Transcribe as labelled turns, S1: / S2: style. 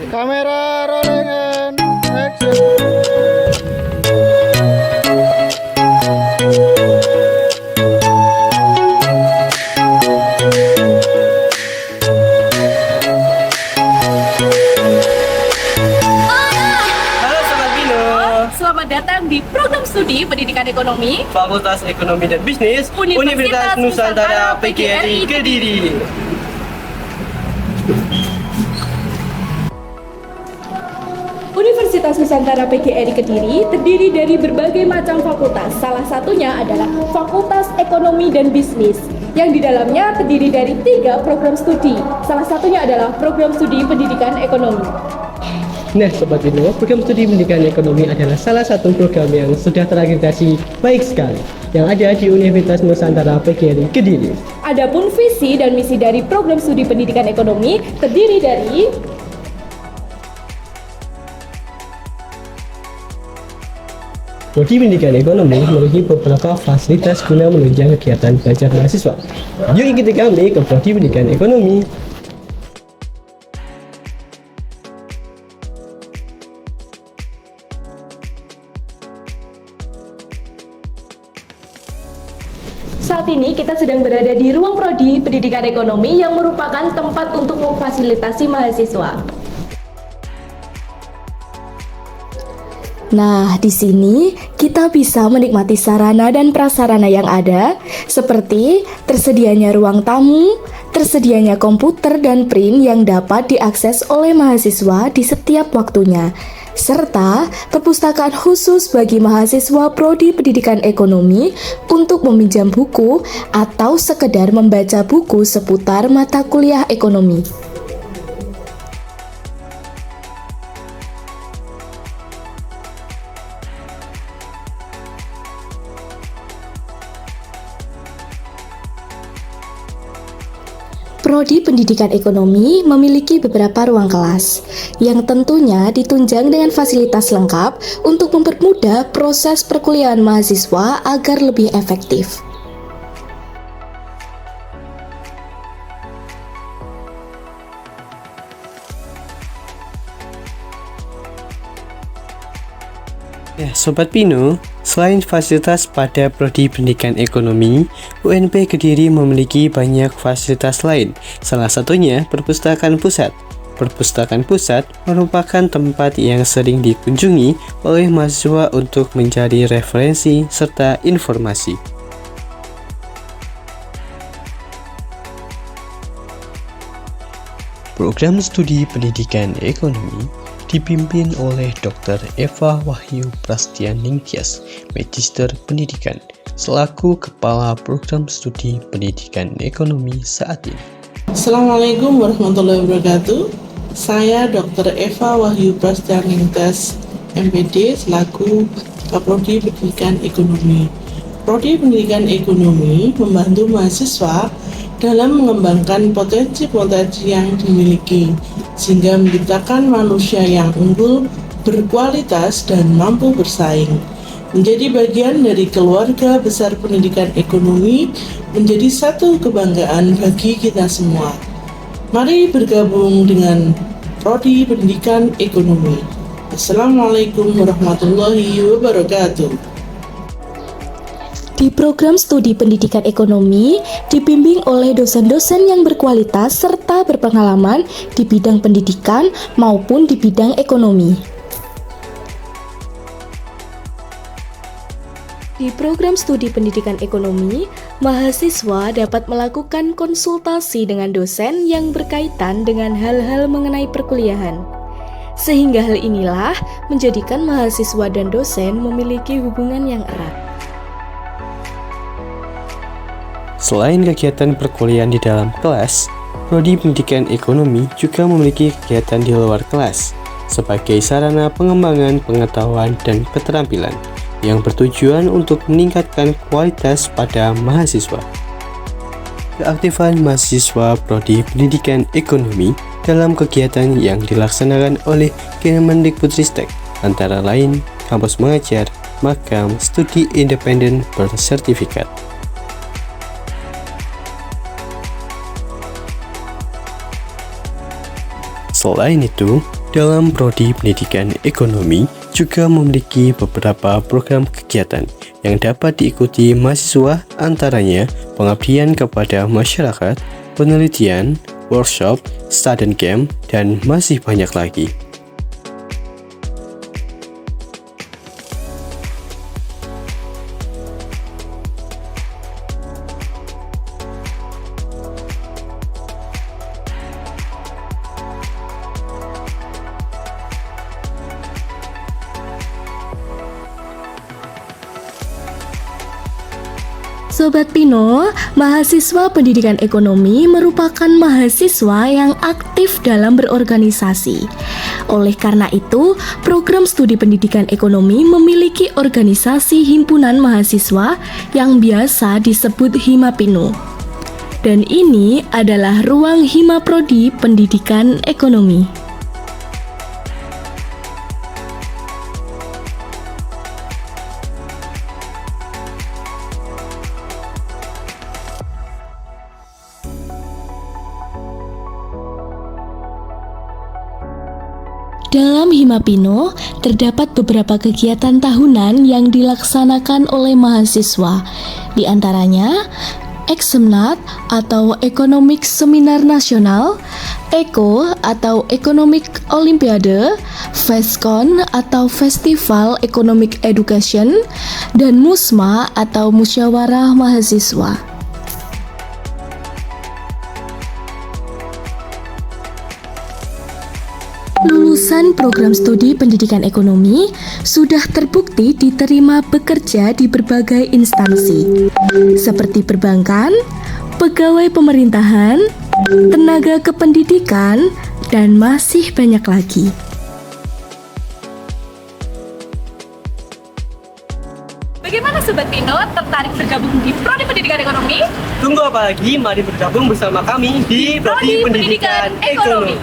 S1: Kamera rolling and action.
S2: Halo Sobat Bino,
S3: Selamat datang di program studi Pendidikan Ekonomi
S2: Fakultas Ekonomi dan Bisnis
S3: Universitas Nusantara
S2: PGRI Kediri.
S3: Universitas Nusantara PGRI Kediri terdiri dari berbagai macam fakultas. Salah satunya adalah Fakultas Ekonomi dan Bisnis yang di dalamnya terdiri dari 3 program studi. Salah satunya adalah program studi Pendidikan Ekonomi.
S4: Nah, Sobat Bino, program studi pendidikan ekonomi adalah salah satu program yang sudah terakreditasi baik sekali yang ada di Universitas Nusantara PGRI Kediri.
S3: Adapun visi dan misi dari program studi Pendidikan Ekonomi terdiri dari
S4: Prodi Pendidikan Ekonomi memiliki beberapa fasilitas guna menunjang kegiatan belajar mahasiswa. Yuk ikuti kami ke Prodi Pendidikan Ekonomi.
S3: Saat ini kita sedang berada di ruang Prodi Pendidikan Ekonomi yang merupakan tempat untuk memfasilitasi mahasiswa. Nah, di sini kita bisa menikmati sarana dan prasarana yang ada, seperti tersedianya ruang tamu, tersedianya komputer dan print yang dapat diakses oleh mahasiswa di setiap waktunya, serta perpustakaan khusus bagi mahasiswa Prodi Pendidikan Ekonomi untuk meminjam buku atau sekedar membaca buku seputar mata kuliah ekonomi. Prodi Pendidikan Ekonomi memiliki beberapa ruang kelas yang tentunya ditunjang dengan fasilitas lengkap untuk mempermudah proses perkuliahan mahasiswa agar lebih efektif.
S2: Ya, Sobat Bino, selain fasilitas pada Prodi Pendidikan Ekonomi, UNP Kediri memiliki banyak fasilitas lain. Salah satunya perpustakaan pusat. Perpustakaan pusat merupakan tempat yang sering dikunjungi oleh mahasiswa untuk mencari referensi serta informasi. Program Studi Pendidikan Ekonomi dipimpin oleh Dr. Eva Wahyu Prastianingtyas, Magister Pendidikan, selaku Kepala Program Studi Pendidikan Ekonomi saat ini.
S5: Assalamualaikum warahmatullahi wabarakatuh. Saya Dr. Eva Wahyu Prastianingtyas, MPD, selaku Kaprodi Pendidikan Ekonomi. Prodi Pendidikan Ekonomi membantu mahasiswa dalam mengembangkan potensi-potensi yang dimiliki, sehingga menciptakan manusia yang unggul, berkualitas, dan mampu bersaing. Menjadi bagian dari keluarga besar pendidikan ekonomi menjadi satu kebanggaan bagi kita semua. Mari bergabung dengan Prodi Pendidikan Ekonomi. Assalamualaikum warahmatullahi wabarakatuh.
S3: Di program studi Pendidikan Ekonomi dibimbing oleh dosen-dosen yang berkualitas serta berpengalaman di bidang pendidikan maupun di bidang ekonomi. Di program studi Pendidikan Ekonomi, mahasiswa dapat melakukan konsultasi dengan dosen yang berkaitan dengan hal-hal mengenai perkuliahan. Sehingga hal inilah menjadikan mahasiswa dan dosen memiliki hubungan yang erat.
S2: Selain kegiatan perkuliahan di dalam kelas, Prodi Pendidikan Ekonomi juga memiliki kegiatan di luar kelas sebagai sarana pengembangan pengetahuan dan keterampilan yang bertujuan untuk meningkatkan kualitas pada mahasiswa. Keaktifan mahasiswa Prodi Pendidikan Ekonomi dalam kegiatan yang dilaksanakan oleh Kemendikbudristek antara lain kampus mengajar, magang, studi independen bersertifikat. Selain itu, Dalam Prodi Pendidikan Ekonomi juga memiliki beberapa program kegiatan yang dapat diikuti mahasiswa, antaranya pengabdian kepada masyarakat, penelitian, workshop, student camp, dan masih banyak lagi.
S3: Sobat Pino, mahasiswa pendidikan ekonomi merupakan mahasiswa yang aktif dalam berorganisasi. Oleh karena itu, program studi pendidikan ekonomi memiliki organisasi himpunan mahasiswa yang biasa disebut Himapino. Dan ini adalah ruang Himaprodi Pendidikan Ekonomi. Dalam Himapino, terdapat beberapa kegiatan tahunan yang dilaksanakan oleh mahasiswa, di antaranya Eksemnat atau Economic Seminar Nasional, ECO atau Economic Olimpiade, FESCON atau Festival Economic Education, dan MUSMA atau Musyawarah Mahasiswa. Lulusan program studi pendidikan ekonomi sudah terbukti diterima bekerja di berbagai instansi, seperti perbankan, pegawai pemerintahan, tenaga kependidikan, dan masih banyak lagi.
S6: Bagaimana Sobat Pino, tertarik bergabung di Prodi Pendidikan Ekonomi?
S4: Tunggu apa lagi, mari bergabung bersama kami di Prodi Pendidikan Ekonomi.